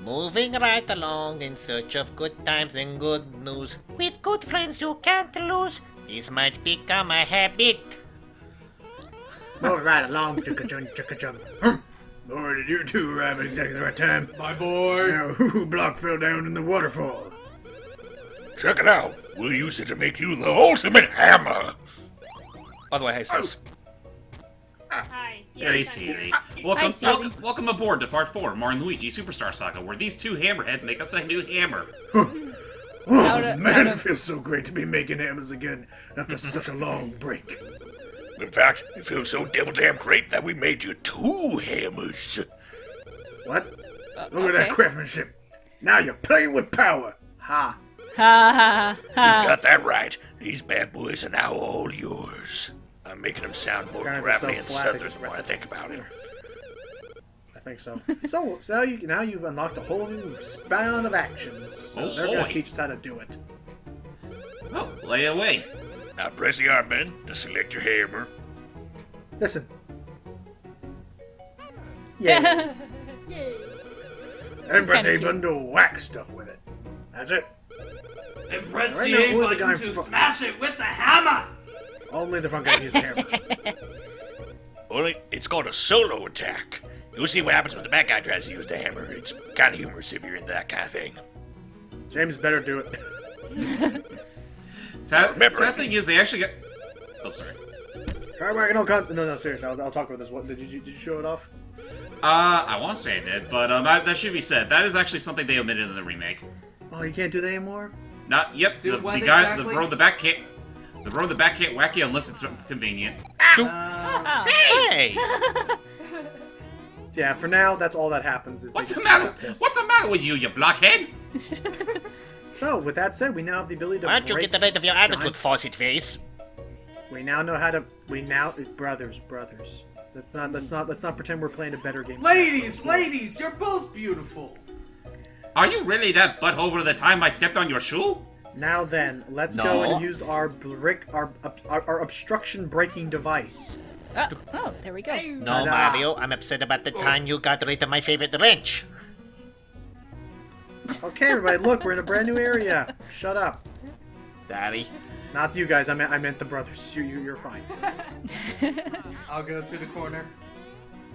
Moving right along in search of good times and good news. With good friends you can't lose. This might become a habit. Moving right along, chicka-chun, chicka-chun. Boy, did you two arrive at exactly the right time. My boy. Now, who block fell down in the waterfall? Check it out. We'll use it to make you the ultimate hammer. By the way, hey sis. Hi. Hey, Yes, Siri. I'm Welcome, Hi, welcome, welcome aboard to part 4 of Mario & Luigi Superstar Saga, where these two hammerheads make us a new hammer. Oh, man, it feels so great to be making hammers again after such a long break. In fact, it feels so devil damn great that we made you 2 hammers. What? Look at that craftsmanship. Now you're playing with power. Ha. Ha ha ha. You got that right. These bad boys are now all yours. I'm making them sound more Kind of gravelly and self-flattered southern when I think about it. I think so. So now you've unlocked a whole new span of actions. So Oh, they're going boy. to teach us how to do it. Oh, lay away. Now press the R button to select your hammer. Listen. Yeah. And press A Kinda button to whack stuff with it. That's it. And press Right the now, A only the guy button to fro- smash it with the hammer! Only the front guy can use the hammer. Only it's called a solo attack. You'll see what happens when the bad guy tries to use the hammer. It's kind of humorous if you're into that kind of thing. James better do it. Sad Remember- thing is, they actually got... Oh, sorry. Try whacking all kinds. No, seriously. I'll talk about this. What did you show it off? I won't say I did, but that should be said. That is actually something they omitted in the remake. Oh, you can't do that anymore. Not, yep, Dude, the what guy, exactly? the bro in the back can't... The bro in the back can't whack you unless it's convenient. Hey! So yeah, for now, that's all that happens. Is What's they the just matter? get pissed. What's the matter with you, you blockhead? So with that said, we now have the ability to. Why don't you break get rid of your attitude, giant- faucet face? We now know how to. We now brothers. Let's not pretend we're playing a better game. Ladies, you're both beautiful. Are you really that butthole for the time I stepped on your shoe? Now then, let's No. go and use our obstruction breaking device. Oh, there we go. No, Ta-da. Mario, I'm upset about the time you got rid of my favorite wrench. Okay, everybody, look, we're in a brand new area. Shut up. Sorry. Not you guys. I meant the brothers. You're fine. I'll go to the corner.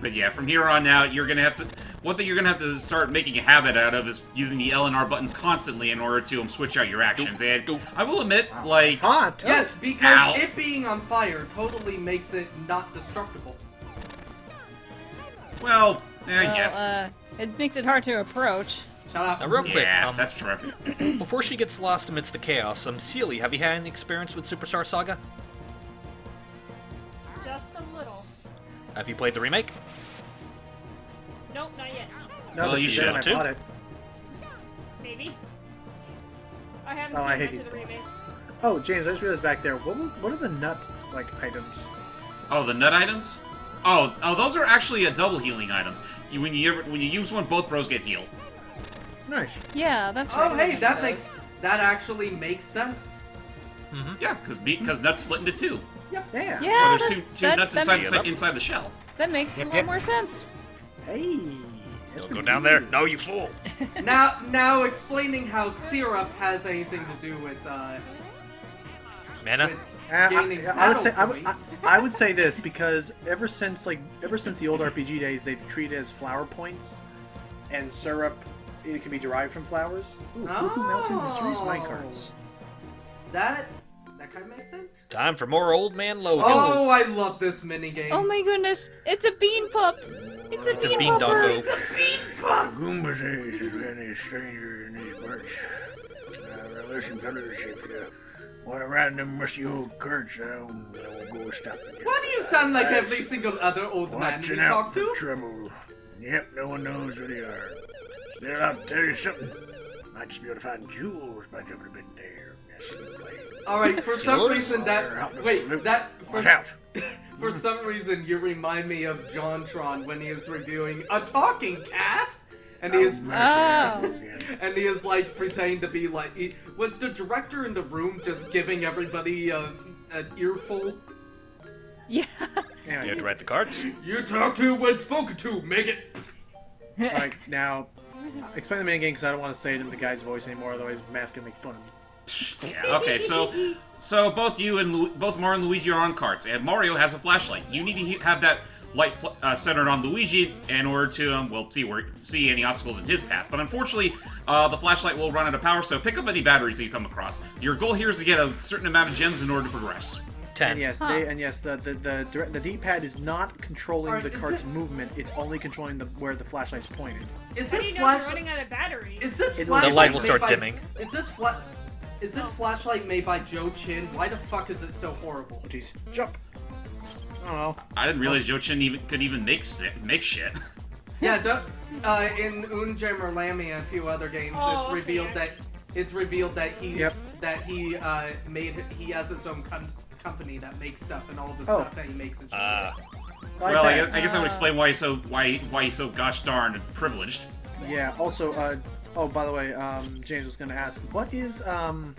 But yeah, from here on out, you're gonna have to... One thing you're gonna have to start making a habit out of is using the L and R buttons constantly in order to switch out your actions. And I will admit, like... It's hot. Yes, because Ow. it being on fire totally makes it not destructible. Well, yes. It makes it hard to approach. Shut up. Now, real quick, Yeah, that's true. before she gets lost amidst the chaos, Sealy, have you had any experience with Superstar Saga? just a little. Have you played the remake? Nope, not yet. No, Well, but you did should, when I too. bought it. Maybe. I haven't Oh, seen I hate much these of the remake. Oh, James, I just realized back there. What are the nut items? Oh, the nut items? Oh, those are actually double healing items. When you use one, both bros get healed. Nice. Yeah, that's right. Oh, hey, that Those. actually makes sense. Yeah, because nuts split into 2. Yeah. Yeah, Well, there's that's- two nuts that inside, makes, inside the shell. that makes a lot more sense. Hey. Don't go down there. No, you fool. Now explaining how syrup has anything to do with Mana? gaining I would say battle points. I would say this because ever since the old RPG days, they've treated it as flower points, and syrup it can be derived from flowers. Ooh, Cuckoo Mountain Mysteries minecarts. That kind of makes sense. Time for more Old Man Logan. Oh, I love this minigame. Oh my goodness, it's a bean pup. It's a bean, bean pupper. doggo. The Goomba says there's any stranger in these parts. Now listen, fellas, if you want to ride them musty old carts, I'll go stop and get Why do you sound like every single other old man we watching out talk for to? trouble. Yep, no one knows where they are. Still, I'll tell you something. Might just be able to find jewels by jumping a bit there. That's the play. Alright, for some Jules? reason Watch out. For some reason you remind me of JonTron when he is reviewing a talking cat, and he is Oh. and he is like pretending to be like was the director in the room just giving everybody an earful? Yeah. You have to write the cards? You talk to when spoken to, make it. Alright, now, Explain the minigame because I don't want to say it in the guy's voice anymore, otherwise Matt's gonna make fun of me. Yeah, okay, so both you and both Mario and Luigi are on carts, and Mario has a flashlight. You need to have that light centered on Luigi in order to see any obstacles in his path. But unfortunately, the flashlight will run out of power. So pick up any batteries that you come across. Your goal here is to get a certain amount of gems in order to progress. 10. And yes, the D-pad is not controlling Alright, the is cart's it- movement. It's only controlling where the flashlight's pointed. Is How do this you know you're flash? running out of batteries? Is this The flashlight light will made start by- dimming. Is this flashlight made by Joe Chin? Why the fuck is it so horrible? Oh, jeez. Jump! I don't know. I didn't realize Jochin could even make shit. Yeah, in Unjam Lamy and a few other games, Oh, it's revealed okay. that he Yep. he has his own company that makes stuff, and all the Oh. stuff that he makes is Like Well, that. I guess I would explain why he's so gosh darn privileged. Yeah. Also, oh, by the way, James was going to ask, what is boy.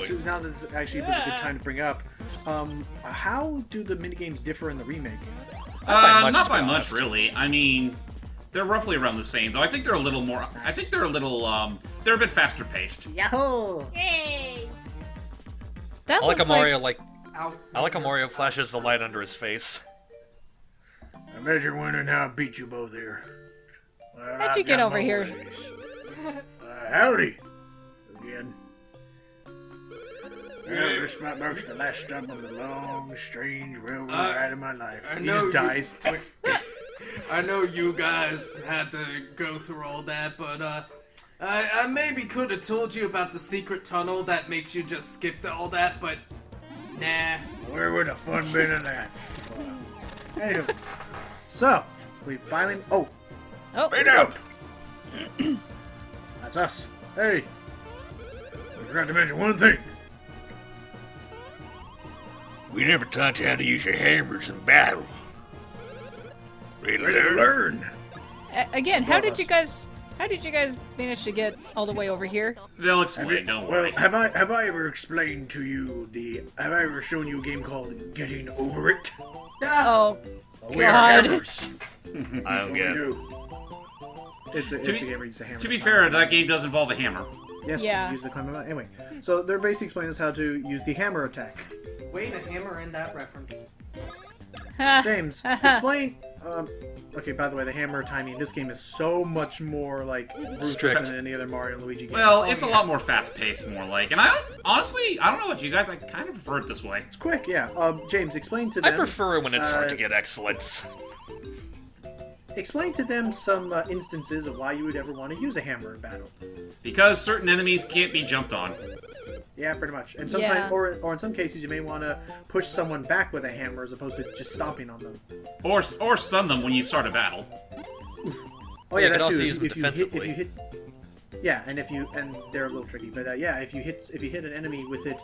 so now that this actually was a good time to bring up, how do the minigames differ in the remake? much, Not to by be much, honest. really. I mean, they're roughly around the same, though. I think they're a little more. I think they're a little. They're a bit faster paced. Yahoo! Yay! That I like a looks Mario like out. I like how Mario flashes the light under his face. I measure wondering how I beat you both here. Well, How'd you get over here? Howdy! Again. Well, this might mark the last stop on the long, strange railroad ride of my life. I He know just you- dies. I know you guys had to go through all that, but I maybe could have told you about the secret tunnel that makes you just skip all that, but nah. Where would the fun been in that? Anyway, so we finally. Oh, oh, wait up! That's us. Hey, we forgot to mention one thing. We never taught you how to use your hammers in battle. Ready to learn? again. How Love did us. you guys manage to get all the way over here? They'll explain. Don't worry. Have I ever explained to you have I ever shown you a game called Getting Over It? Oh, We are God. hammers. I don't We get it. do. It's a To game where you use a hammer. To be fair, that game does involve a hammer. Yes, Yeah. use the climb about. Anyway, so they're basically explaining us how to use the hammer attack. Way to hammer in that reference. James, explain. Okay, by the way, the hammer timing in this game is so much more like ruthless Strict. than any other Mario and Luigi game. Well, it's a lot more fast-paced, more like. And honestly, I don't know about you guys. I kind of prefer it this way. It's quick, yeah. James, explain to I them. prefer it when it's hard uh, to get excellence. Explain to them some instances of why you would ever want to use a hammer in battle. Because certain enemies can't be jumped on. Yeah, pretty much. And sometimes, Yeah. or in some cases, you may want to push someone back with a hammer as opposed to just stomping on them. Or stun them when you start a battle. Oh You yeah, could that also too. use them If you hit, defensively. yeah, and they're a little tricky, but yeah, if you hit an enemy with it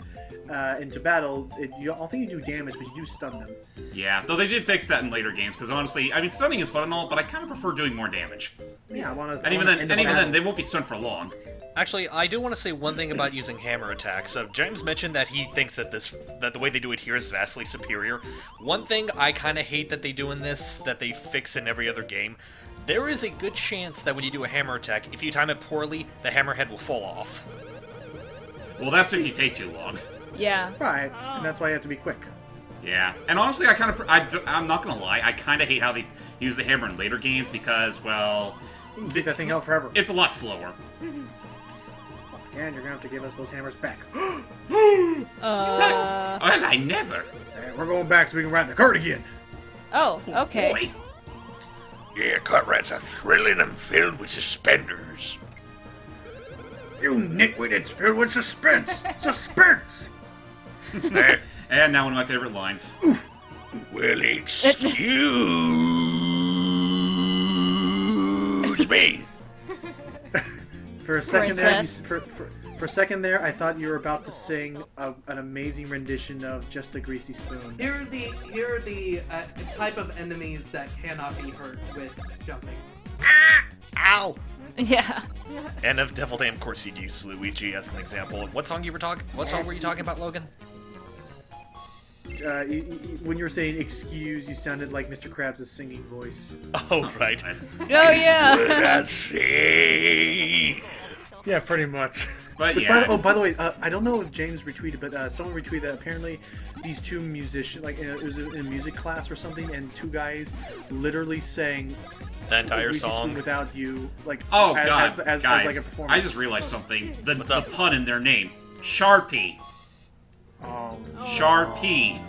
into battle, I don't think you do damage, but you do stun them. Yeah, though they did fix that in later games, because honestly, I mean, stunning is fun and all, but I kind of prefer doing more damage. Yeah, I want to. And even then, they won't be stunned for long. Actually, I do want to say one thing about using hammer attacks. James mentioned that he thinks that the way they do it here is vastly superior. One thing I kind of hate that they do in this, that they fix in every other game, there is a good chance that when you do a hammer attack, if you time it poorly, the hammerhead will fall off. Well, that's if you take too long. yeah. Right, and that's why you have to be quick. Yeah, and honestly, I'm not gonna lie, I kind of hate how they use the hammer in later games because, well, You can keep that thing out forever. it's a lot slower. And you're gonna have to give us those hammers back. Well, I never. Hey, we're going back so we can ride the cart again. Oh, okay. Boy. Yeah, cart rides are thrilling and filled with suspenders. You nitwit, it's filled with suspense. Suspense. Eh, And now one of my favorite lines. well, excuse me. For a second there, Princess. for a second there, I thought you were about to sing an amazing rendition of "Just a Greasy Spoon." Here are the type of enemies that cannot be hurt with jumping. Ow! Yeah. And of Devil Damn course you'd use Luigi as an example. What song were you talking about, Logan? when you were saying excuse, you sounded like Mr. Krabs' singing voice. Oh, right. Oh yeah. Let's see. Yeah, pretty much. But Which, yeah. by the way, I don't know if James retweeted, but someone retweeted that apparently these two musicians, like it was in a music class or something, and two guys literally sang The entire "Luigi Spoon song. Without You," like Oh as, god, as guys! like a performance. I just realized something. The up? pun in their name, Sharpie. Oh, Sharpie.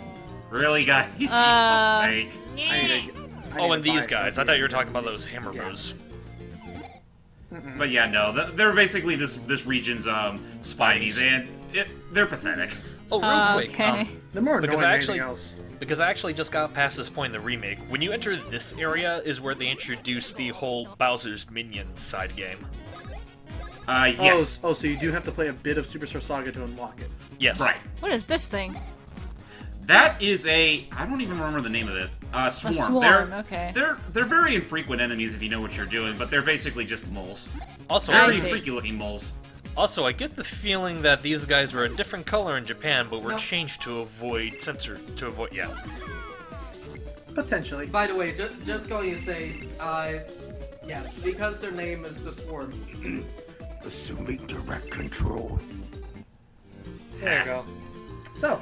Really, guys? For fuck's sake. I need to Oh, and buy these it guys. from I thought you. you were talking about those hammer bros. But yeah, no, they're basically this region's Spideys, and they're pathetic. Oh, real quick. Okay. They're more Because annoying I than actually- anything else. Because I actually just got past this point in the remake. When you enter this area is where they introduce the whole Bowser's Minions side game. Yes. Oh, so you do have to play a bit of Superstar Saga to unlock it. Yes. Right. What is this thing? That is I don't even remember the name of it. Swarm. A swarm, They're, okay. They're very infrequent enemies if you know what you're doing, but they're basically just moles. Also, Very see. freaky looking moles. Also, I get the feeling that these guys were a different color in Japan, but were changed to avoid yeah. Potentially. By the way, just going to say, yeah, because their name is the Swarm. Assuming direct control. There you go. So,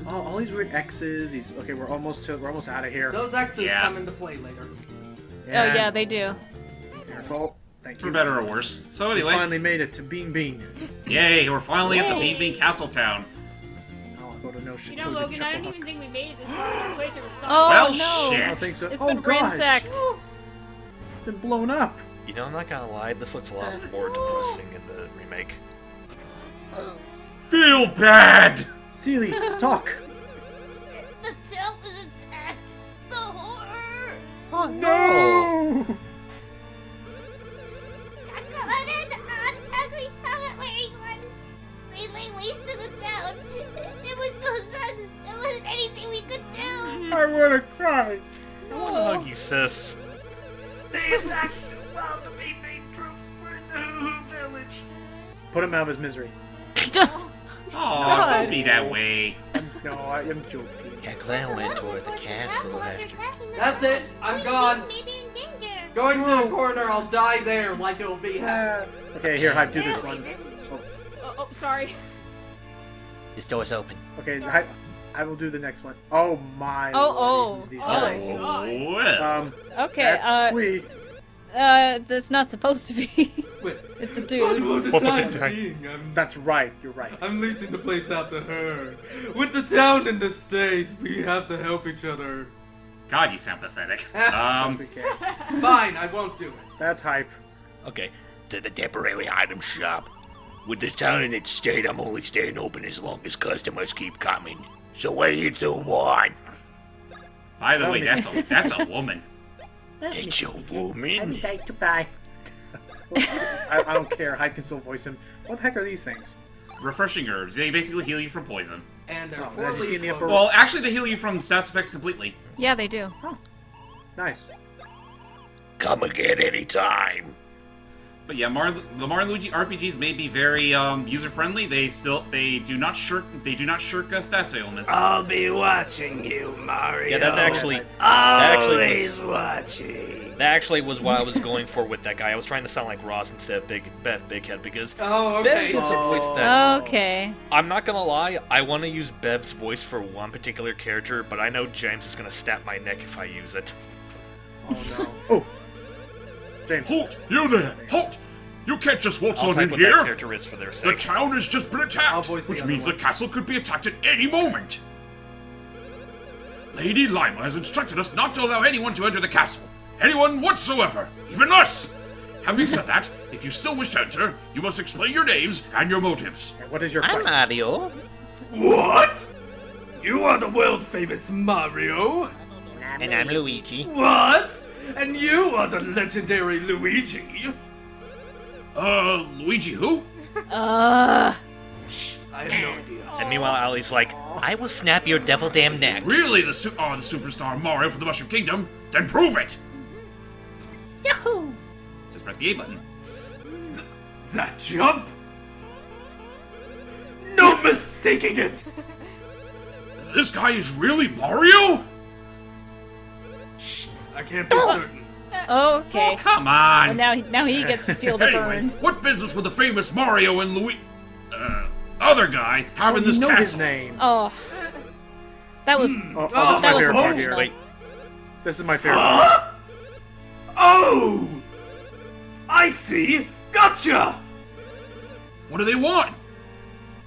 all these weird X's. These okay. We're almost out of here. Those X's Yeah. come into play later. Oh yeah, they do. Careful. Thank For you. better or worse. So We anyway, finally made it to Beanbean. yay, we're finally at the Beanbean Castle Town. I'll go to no You know, Logan, I don't even think we made it this far. Wait, there was something. Oh Well, no. shit. I don't think so. It's oh been gosh, ransacked. it's been blown up. You know, I'm not gonna lie, this looks a lot more depressing in the remake. Feel bad! Seely, talk. The town was attacked. The horror. Oh no! Ugly helmet wearing one. We lay waste to the town. It was so sudden. There wasn't anything we could do. I wanna cry. I wanna hug you, sis. They attacked you while the Beanbean troops were in the Hoo Village. Put him out of his misery. Oh, don't be that way. No, I am joking. Clown went toward the castle After after. That's it. I'm gone. Maybe in danger. Going to the corner, I'll die there like it'll be happening. Okay, here, Hype, do this one. Oh, sorry. This door's open. Okay, Hype, I will do the next one. Oh my. Oh, lordy, who's these oh. guys? Oh, well. Okay. That's sweet. That's not supposed to be. Wait, It's a but dude. for the time being, That's right. You're right. I'm leasing the place out to her. With the town in the state, we have to help each other. God, you sound pathetic. We can. Fine, I won't do it. That's Hype. Okay. To the temporary item shop. With the town in its state, I'm only staying open as long as customers keep coming. So what do you two want? By the way, that's a woman. That's a woman. Goodbye. I don't care. Hype can still voice him. What the heck are these things? Refreshing herbs. They basically heal you from poison. And they're Oh, as you see in the upper- Well, actually, they heal you from stats effects completely. Yeah, they do. Nice. Come again anytime. But yeah, the Mario and Luigi RPGs may be very user friendly. They do not shirk stats ailments. I'll be watching you, Mario. Yeah, that's actually Always watching. that actually was what I was going for with that guy. I was trying to sound like Ross instead of Big Head because Oh, okay. Bev is a voice that Okay. I'm not gonna lie. I want to use Bev's voice for one particular character, but I know James is gonna snap my neck if I use it. Oh no. Oh. James. Halt! You there! Halt! You can't just waltz I'll on type in what that here! character is for their The sake. town has just been I'll attacked, voice the which other means one. the castle could be attacked at any moment. Lady Lima has instructed us not to allow anyone to enter the castle. Anyone whatsoever, even us! Having said that, if you still wish to enter, you must explain your names and your motives. What is your I'm quest? Mario. What? You are the world famous Mario? And I'm Luigi. What? And you are the legendary Luigi? Luigi who? I have no idea. And meanwhile, Ali's like, I will snap your devil damn neck. Really the superstar Mario from the Mushroom Kingdom? Then prove it! Yahoo! Just press the A button. That jump? No mistaking it! This guy is really Mario? I can't be certain. Okay. Oh, come Well, on. now he gets to feel the Anyway, burn. what business would the famous Mario and other guy have in You this know castle? his name. Oh. That was. Oh, this is my that was favorite part emotional. here. Wait, This is my favorite part. Oh! I see! Gotcha! What do they want?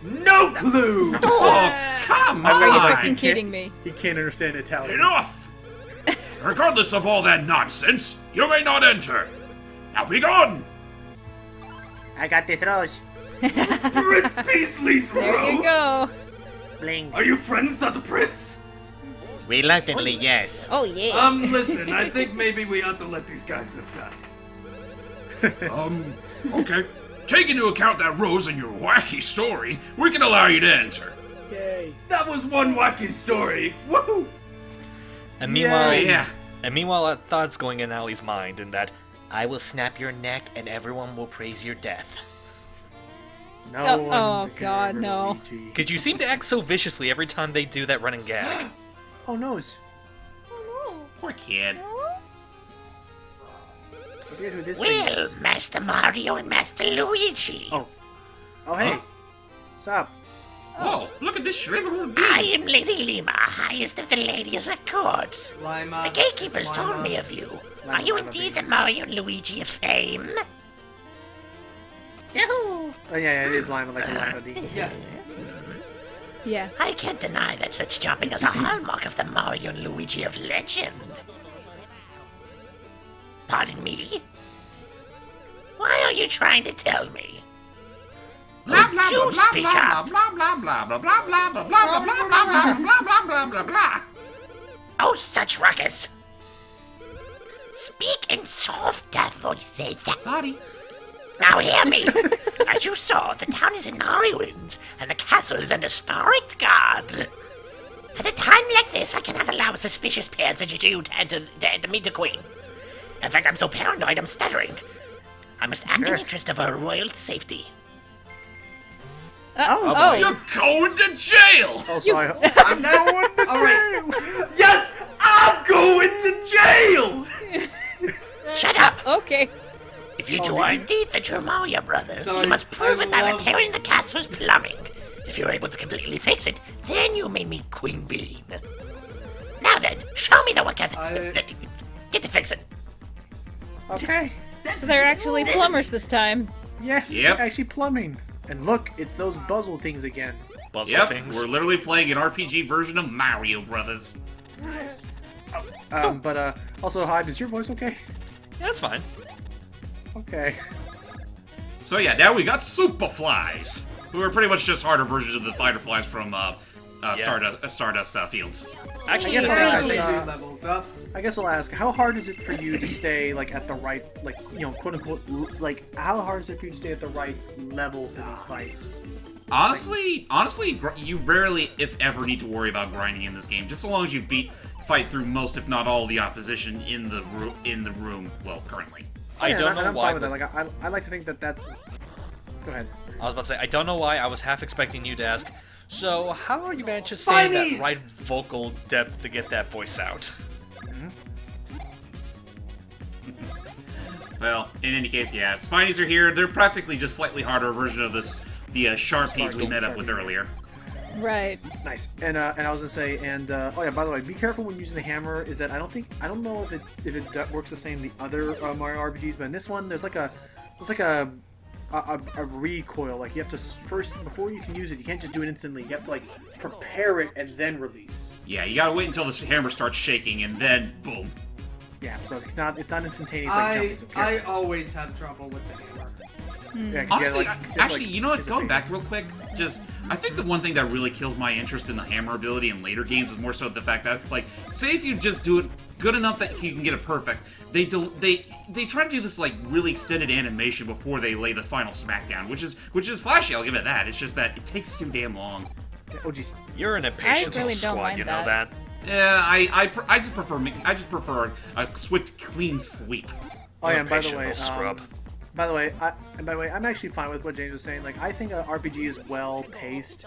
No clue! Oh, come Are you on. freaking kidding me? He can't understand Italian. Enough! Regardless of all that nonsense, you may not enter. Now be gone! I got this rose. Prince Beasley's There Rose! you go. Bling. Are you friends of the prince? Reluctantly, yes. Oh yeah. Listen, I think maybe we ought to let these guys inside. Okay. Take into account that rose and your wacky story, we can allow you to enter. Yay. That was one wacky story. Woohoo! and meanwhile, Yeah. thoughts going in Allie's mind, and that I will snap your neck and everyone will praise your death. No Oh, one oh, can God, remember no. Luigi. because you seem to act so viciously every time they do that running gag. Oh, nose. Poor kid. I forget who this thing Well, is. Master Mario and Master Luigi. Oh, hey. What's up? Whoa, look at this shriveled I bean. am Lady Lima, highest of the ladies at court. Lima. The gatekeepers Lima. told me of you. Lima, Are you Lima, indeed baby. the Mario and Luigi of fame? Yahoo! Oh, yeah, it is Lima, like Lima D. Yeah. Yeah. I can't deny that such jumping is a hallmark of the Mario and Luigi of legend. Pardon me? Why are you trying to tell me? Blah blah Do blah blah speak blah up. blah blah blah blah blah blah blah blah blah blah blah blah blah blah blah blah. Oh, such ruckus! Speak in softer voices. Sorry. Now hear me. As you saw, the town is in ruins, and the castle is under strict guards. At a time like this, I cannot allow suspicious pairs such as you to enter meet the queen. In fact, I'm so paranoid I'm stuttering. I must act in the interest of her royal safety. Oh. You're going to jail! Also, I'm now. Alright. Yes! I'm going to jail! Shut up! Okay. If you two are indeed the true Mario brothers, Sorry, you must prove I it by love- repairing the castle's plumbing. If you're able to completely fix it, then you may meet Queen Bean. Now then, show me the wicket. Get to fix it. okay. So they're actually plumbers this time. Yes, Yep. they're actually plumbing. And look, it's those puzzle things again. Puzzle Yep, things. we're literally playing an RPG version of Mario Brothers. Also, Hyde, is your voice okay? Yeah, that's fine. Okay. So yeah, now we got Superflies, who are pretty much just harder versions of the fighter flies from Stardust Fields. Actually, I guess Yeah. I'll ask, Two levels up. I guess I'll ask, how hard is it for you to stay, like, at the right, like, you know, quote-unquote, like, how hard is it for you to stay at the right level for these fights? Honestly, you rarely, if ever, need to worry about grinding in this game. Just so long as you fight through most, if not all, of the opposition in the room. Well, currently. I Yeah, don't and know I'm why. fine with that. Like, I like to think that that's... Go ahead. I was about to say, I don't know why. I was half expecting you to ask. So, how are you managed to stay in that Spinies! right vocal depth to get that voice out? Well, in any case, yeah, Spinies are here. They're practically just slightly harder version of the Sharpies we met up with earlier. Right. Nice. And I was gonna say, oh yeah, by the way, be careful when using the hammer. Is that I don't know if it works the same in the other Mario RPGs, but in this one, there's like a recoil. Like you have to first, before you can use it, you can't just do it instantly. You have to like prepare it and then release. Yeah, you gotta wait until the hammer starts shaking, and then boom. Yeah, so it's not instantaneous like jumping. So I careful. always have trouble with the hammer. Yeah, 'cause you Honestly, gotta, like, actually, you know what? Going anticipate. back real quick, I think the one thing that really kills my interest in the hammer ability in later games is more so the fact that, like, say if you just do it good enough that you can get it perfect, they try to do this like really extended animation before they lay the final smackdown, which is flashy. I'll give it that. It's just that it takes too damn long. Oh jeez. You're an impatient really don't squad, mind you know that. that? Yeah, I just prefer a swift, clean sweep. Oh yeah, You're and by the impatient way, little scrub. By the way, I'm actually fine with what James was saying. Like, I think an RPG is well paced.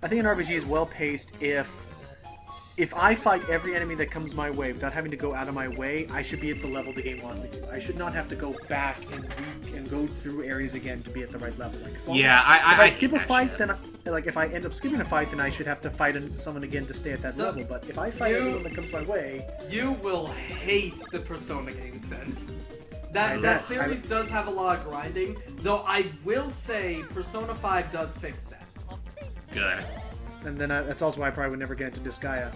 I think an RPG is well paced if if I fight every enemy that comes my way without having to go out of my way, I should be at the level the game wants me to. I should not have to go back and go through areas again to be at the right level. Like, as long as, if I skip a fight, then if I end up skipping a fight, then I should have to fight someone again to stay at that level. But if I fight everyone that comes my way, you will hate the Persona games then. That series does have a lot of grinding, though I will say Persona 5 does fix that. Good. And then that's also why I probably would never get into Disgaea.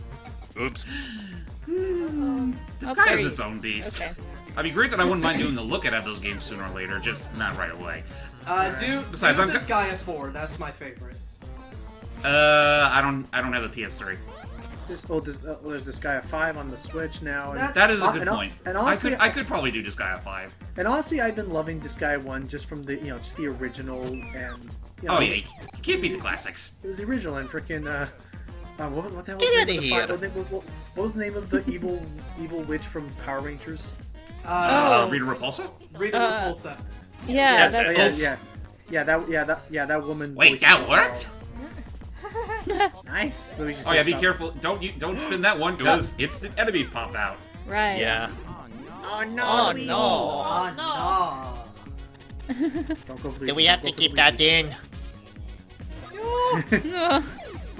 Oops. Disgaea is its own beast. Okay. I'd be great that I wouldn't mind doing the look at those games sooner or later, just not right away. Besides, I'm Disgaea 4. That's my favorite. I don't have a PS3. There's Disgaea 5 on the Switch now. And, that is a good point. And honestly, I could probably do Disgaea 5. And honestly, I've been loving Disgaea 1 just from the just the original and. You can't beat the classics. It was the original and freaking what the hell? Get out of here! What was the name of the evil witch from Power Rangers? Rita Repulsa. Rita Repulsa. Yeah, that woman. Wait, that worked. Nice. Luigi Oh yeah, be careful! Don't spin that one because it's the enemies pop out. Right. Yeah. Oh no! Oh no! Oh Don't go for Do we have to keep that in? No.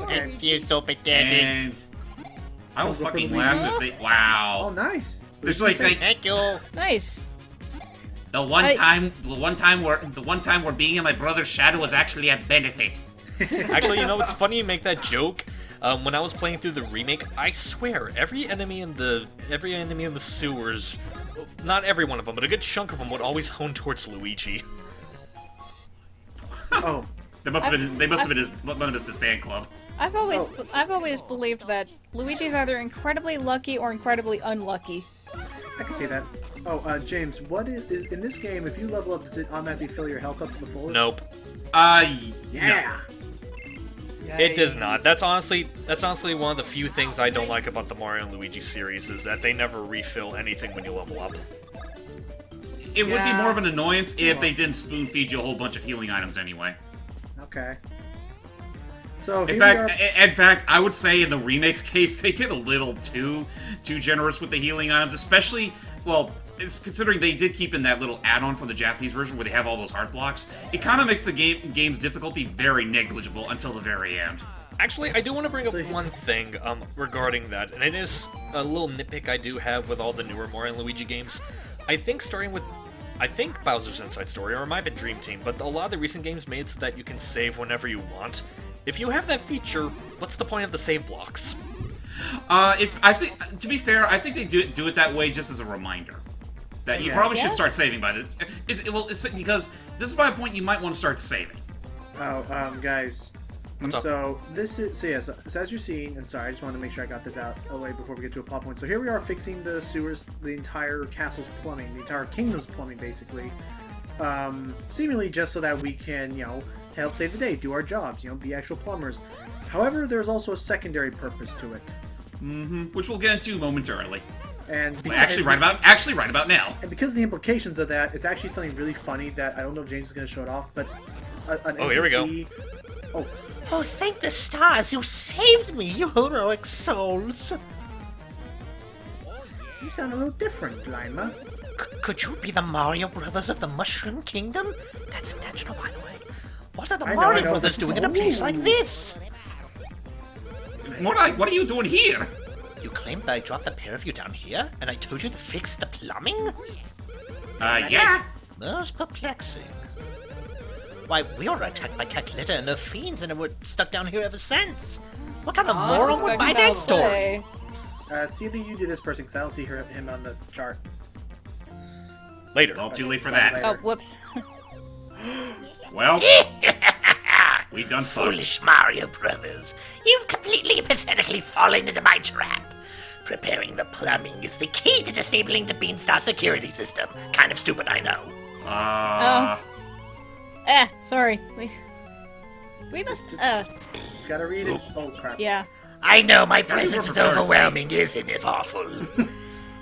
I feel so pathetic. And I will Don't go for fucking Luigi. laugh if they. Wow. Oh, nice. There's like Thank you. Nice. the one time where being in my brother's shadow was actually a benefit. Actually, you know what's funny? You make that joke. When I was playing through the remake, I swear every enemy in the sewers, not every one of them, but a good chunk of them would always hone towards Luigi. Oh. They must have been his fan club. I've always believed that Luigi's either incredibly lucky or incredibly unlucky. I can see that. Oh, James, what is in this game? If you level up, does it automatically fill your health up to the fullest? Nope. Yeah. It does not. That's honestly one of the few things I don't like about the Mario and Luigi series is that they never refill anything when you level up. It would be more of an annoyance if they didn't spoon feed you a whole bunch of healing items anyway. Okay. So In fact, I would say in the remake's case, they get a little too generous with the healing items, especially, well, it's considering they did keep in that little add-on for the Japanese version where they have all those heart blocks. It kind of makes the game's difficulty very negligible until the very end. Actually, I do want to bring up one thing regarding that, and it is a little nitpick I do have with all the newer Mario and Luigi games. I think Bowser's Inside Story, or it might have been Dream Team, but a lot of the recent games made so that you can save whenever you want. If you have that feature, what's the point of the save blocks? To be fair, I think they do it that way just as a reminder. That you probably should start saving by the... because this is my point, you might want to start saving. Oh, guys. What's up? So, so as you've seen, and sorry, I just wanted to make sure I got this out of the way before we get to a plot point. So here we are fixing the sewers, the entire castle's plumbing, the entire kingdom's plumbing, basically. Seemingly just so that we can, help save the day, do our jobs, be actual plumbers. However, there's also a secondary purpose to it. Which we'll get into momentarily. And right about now. And because of the implications of that, it's actually something really funny that I don't know if James is going to show it off, but an here we go. Oh, thank the stars, you saved me, you heroic souls. You sound a little different, Lima. Could you be the Mario Brothers of the Mushroom Kingdom? That's intentional, by the way. What are the Mario Brothers doing in a place like this? What are you doing here? You claimed that I dropped the pair of you down here, and I told you to fix the plumbing? Yeah. Most perplexing. Why, we were attacked by Cacletta and her fiends, and we're stuck down here ever since. What kind of moron would buy that story? See that you do this person, because I don't see him on the chart. Later. Well, too late for that. Oh, whoops. Well, we done Foolish Mario Brothers. You've completely and pathetically fallen into my trap. Preparing the plumbing is the key to disabling the Beanstar security system. Kind of stupid, I know. Sorry. We must, Just gotta read it. Oh, crap. yeah. I know my presence is overwhelming, isn't it awful?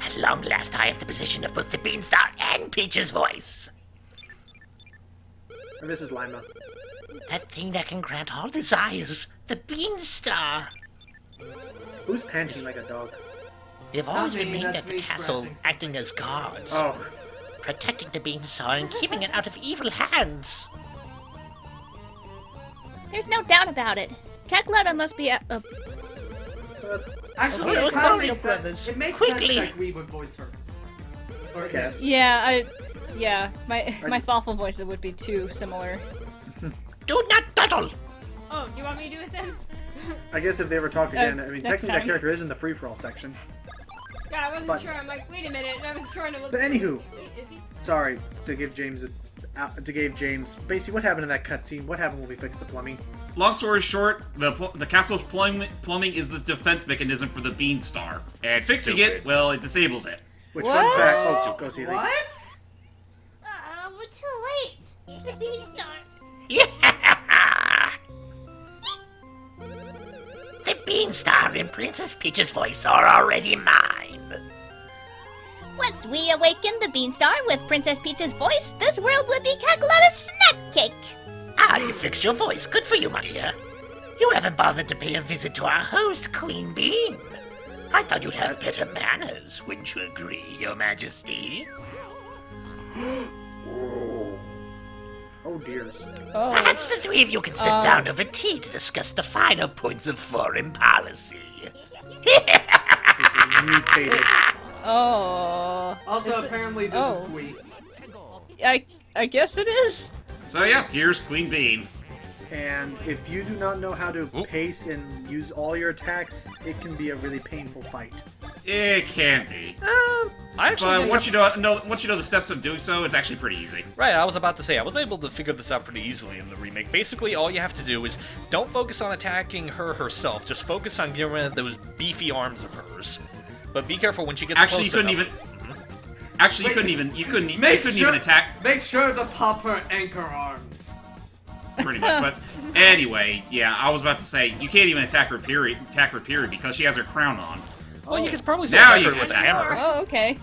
At long last, I have the position of both the Beanstar and Peach's voice. And this is Lima. That thing that can grant all desires, the Beanstar. Who's panting like a dog? They've always me, remained that's at the me castle, scratching. acting as guards, Oh, protecting the Beanstar and keeping it out of evil hands. There's no doubt about it. Cackletta must be a Actually, Oh, it kind of Mario makes sense. Brothers, It makes quickly. sense that we would voice her. Or Yes. Yeah, my thoughtful voice would be too similar. Do not dawdle! Oh, do you want me to do it then? I guess if they ever talk again, I mean, next technically that time. character is in the free-for-all section. Yeah, I wasn't But- sure. I'm like, wait a minute. I was trying to look. But anywho. Is he? Sorry to give James basically what happened in that cutscene. What happened when we fixed the plumbing? Long story short, the castle's plumbing is the defense mechanism for the Beanstar. And fixing it, Stupid. well, it disables it. Which What? fun fact? Oh, go see. What? We're too late. The Beanstar. The Beanstar and Princess Peach's voice are already mine. Once we awaken the Beanstar with Princess Peach's voice, this world would be Cackletta's snack cake. Ah, you fixed your voice. Good for you, my dear. You haven't bothered to pay a visit to our host, Queen Bean. I thought you'd have better manners, wouldn't you agree, Your Majesty? Oh dears. Oh, Perhaps the three of you can sit down over tea to discuss the finer points of foreign policy. Mutated. oh. Also, apparently this oh. is Gui. I guess it is. So yeah, here's Queen Bean. And if you do not know how to pace and use all your attacks, it can be a really painful fight. It can be. I actually But didn't once have- you know the steps of doing so, it's actually pretty easy. Right, I was about to say, I was able to figure this out pretty easily in the remake. Basically, all you have to do is don't focus on attacking her herself, just focus on getting rid of those beefy arms of hers. But be careful when she gets Actually, you close couldn't enough. even. Actually, you couldn't even attack. Make sure to pop her anchor arms. Pretty much, but anyway, yeah, I was about to say you can't even attack her period because she has her crown on. Well, you can probably still Now attack you her can with a attack hammer. her. Oh, okay.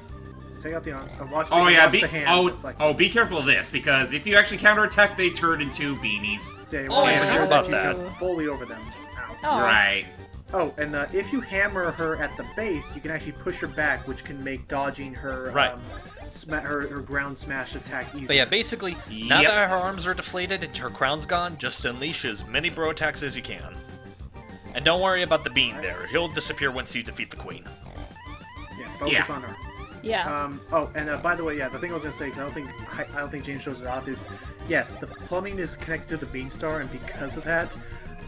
Take out the arms. Watch the, Oh yeah, watch the hand. flexes. be careful of this because if you actually counterattack, they turn into beanies. See, Oh, I I forgot about you that. jump fully over them. Ow. Oh. Right. Oh, and if you hammer her at the base, you can actually push her back, which can make dodging her Right. her ground smash attack easier. But yeah, basically, now Yep. that her arms are deflated and her crown's gone, just unleash as many bro attacks as you can. And don't worry about the bean there. He'll disappear once you defeat the queen. Yeah, focus Yeah. on her. Yeah. Oh, and by the way, yeah, the thing I was gonna say, because I don't think James shows it off, is yes, the plumbing is connected to the Beanstar, and because of that,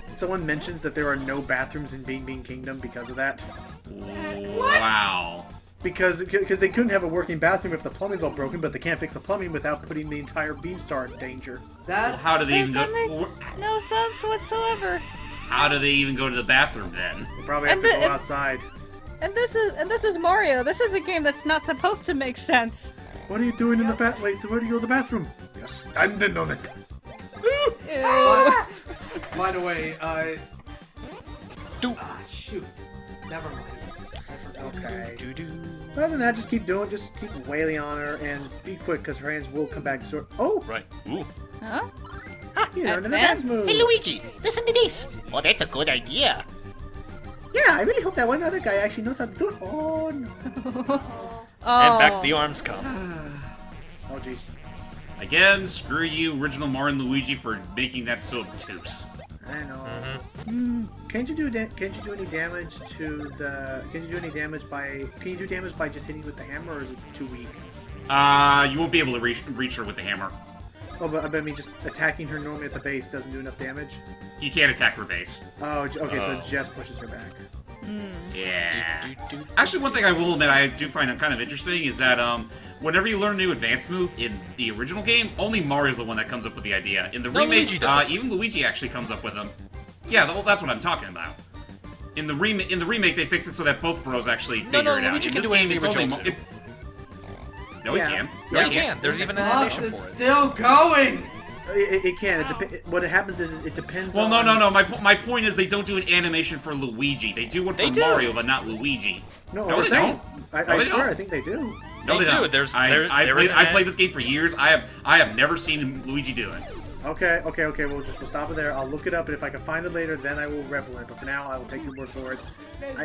someone mentions that there are no bathrooms in Bean Kingdom because of that. Wow. Because they couldn't have a working bathroom if the plumbing's all broken, but they can't fix the plumbing without putting the entire Beanstar in danger. That's How do they even That go? makes no sense whatsoever. How do they even go to the bathroom then? They probably have And to the- go and- outside. And this is Mario. This is a game that's not supposed to make sense. What are you doing in the bath? Wait, where do you go to the bathroom? You're standing on it. Ew. By the way, Do- shoot. Never mind. I forgot. Okay. Do-do. Other than that, just keep wailing on her and be quick because her hands will come back. So, oh, Right. Ooh. Huh? you learned an Advance? advance move. Hey, Luigi, listen to this. Oh, that's a good idea. Yeah, I really hope that one other guy actually knows how to do it. Oh no. And back the arms come. Oh jeez. Again, screw you, original Mario and Luigi, for making that so obtuse. I know. Mm-hmm. Can't you do any damage to the? Can you do damage by just hitting with the hammer, or is it too weak? You won't be able to reach her with the hammer. Oh, but I mean, just attacking her normally at the base doesn't do enough damage. You can't attack her base. Oh, okay, so it just pushes her back. Yeah. Do-do. Actually, one thing I will admit I do find kind of interesting is that whenever you learn a new advanced move in the original game, only Mario's the one that comes up with the idea. In the No, remake, Luigi does. even Luigi actually comes up with them. Yeah, well, that's what I'm talking about. In the remake, they fix it so that both bros actually figure no, it out. Luigi In can this do it in game, the it's only original, too. it's- No, Yeah. he can. Yeah, you can. There's even an Boss animation is for it. still going! It can. What happens is it depends. Well, on... no. My point is they don't do an animation for Luigi. They do one for They do. Mario, but not Luigi. No, No, I'm they saying. don't. I they swear, don't. I think they do. No, They they do. don't. There's- I there is played an- this game for years. I have never seen Luigi do it. Okay. We'll stop it there. I'll look it up, and if I can find it later, then I will revel in it. But for now, I will take your word for it.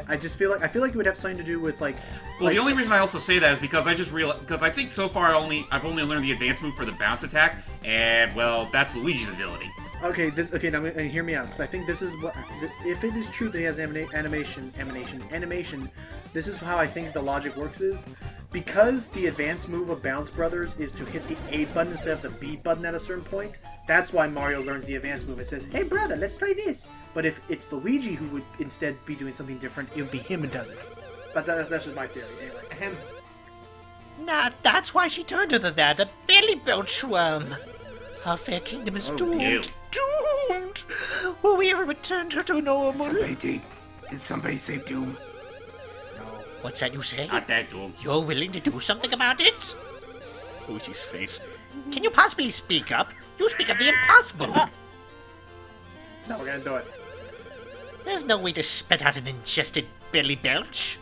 I just feel like it would have something to do with like. Well, the only reason I also say that is because I just realized because I think so far I've only learned the advanced move for the bounce attack, and well, that's Luigi's ability. Okay, now hear me out, because I think this is what. If it is true that he has animation, this is how I think the logic works is because the advanced move of Bounce Brothers is to hit the A button instead of the B button at a certain point. That's why Mario learns the advanced move. It says, "Hey brother, let's try this." But if it's Luigi who would instead be doing something different, it would be him who does it. But that's just my theory. Anyway. Nah, that's why she turned to the belly belch worm. Our fair kingdom is doomed. Ew. Doomed! Will we ever return her to normal? Did somebody say Doom? What's that you say? Not that duel. You're willing to do something about it? Luigi's face. Can you possibly speak up? You speak of the impossible. No, we're gonna do it. There's no way to spit out an ingested belly belch.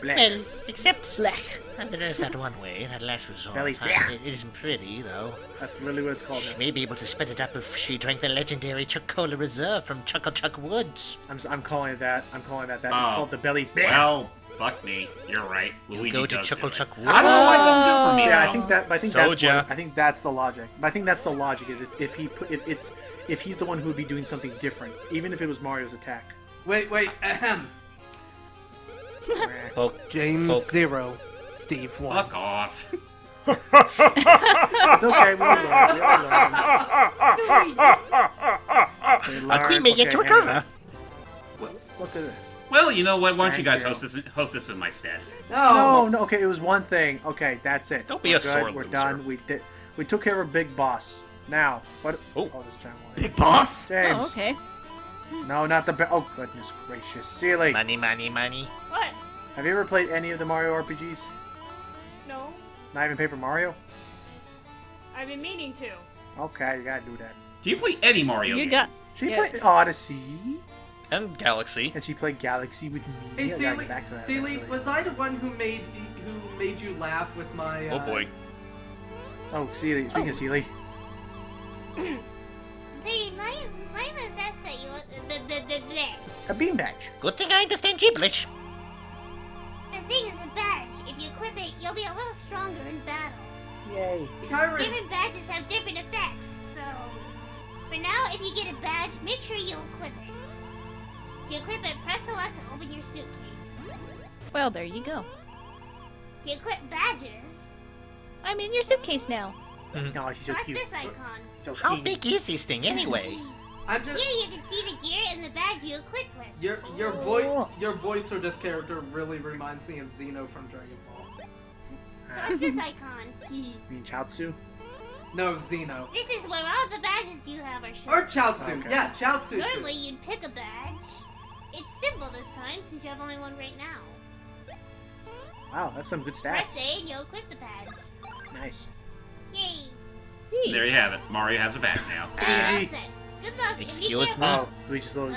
Blech. Well, except Blech. there is that one way, that last resort. Belly It isn't pretty, though. That's literally what it's called. She may be able to spit it up if she drank the legendary Chocola Reserve from Chuckle Chuck Woods. I'm calling it that. It's called the belly. Well, fuck me. You're right. You Luigi go to does Chuckle do it. Chuck Woods. I don't know why it doesn't do it for me. Yeah, though. I think that's Soja. I think that's the logic. But I think that's the logic is it's if he's the one who would be doing something different, even if it was Mario's attack. Wait, ahem. James Poke. 0, Steve 1. Fuck off. It's okay. We'll learn. Our queen may yet to recover. Look at it. Well, you know what? Why don't you guys Thank you. host this in my stead? No. Okay, it was one thing. Okay, that's it. Don't be We're a sore We're loser. done. We took care of a big boss. Now, what? Oh. this giant one. Big boss? James. Oh, okay. No, not the. Oh goodness gracious, Sealy. Money. What? Have you ever played any of the Mario RPGs? No. Not even Paper Mario? I've been meaning to. Okay, you gotta do that. Do you play any Mario You game? got. She Yes. played Odyssey, And Galaxy. and she played Galaxy with me. Hey, I gotta Sealy, get back to that Sealy, eventually. was I the one who made you laugh with my? Oh boy. Oh, Sealy. Speaking of Sealy. Hey, Lima says that you. A bean badge. Good thing I understand gibberish. The thing is a badge. If you equip it, you'll be a little stronger in battle. Yay. Different badges have different effects, so. For now, if you get a badge, make sure you equip it. To equip it, press select to open your suitcase. Well, there you go. To equip badges, I'm in your suitcase now. Oh, she's so select cute. this icon. So How cute. big is this thing anyway? I'm just Here you can see the gear and the badge you equip with. your voice for this character really reminds me of Xeno from Dragon Ball. Select this icon. You mean Chaozu? No, Xeno. This is where all the badges you have are shown. Or Chaozu. Okay. Yeah, Chaozu. Normally you'd pick a badge. It's simple this time since you have only one right now. Wow, that's some good Press stats. A and you'll equip the badge. Nice. Yay! There you have it. Mario has a badge now. All Luigi. set. Good luck. If you Excuse can't- me? Oh, Luigi's little.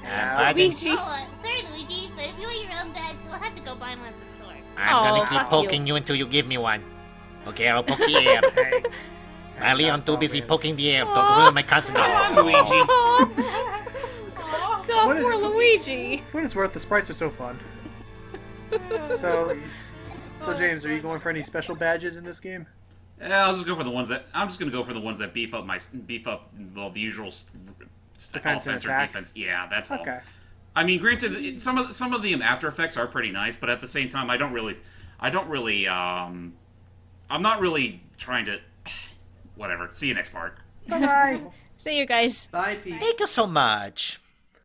Pardon. Luigi. sorry, Luigi, but if you want your own badge, we'll have to go buy one at the store. I'm Oh, gonna keep fuck poking you until you give me one. Okay, I'll poke the air. Hey. Riley, I'm That's too all busy good. poking the air. Don't ruin my concentration. Luigi. God, What is- poor Luigi. For what it's worth, the sprites are so fun. So, James, are you going for any special badges in this game? Yeah, I'm just gonna go for the ones that beef up well, the usual Defense and offense or attack? defense. Yeah, that's all. Okay. I mean, granted, some of the after effects are pretty nice, but at the same time, I'm not really trying to. Whatever. See you next part. Bye-bye. See you guys. Bye, peeps. Thank you so much.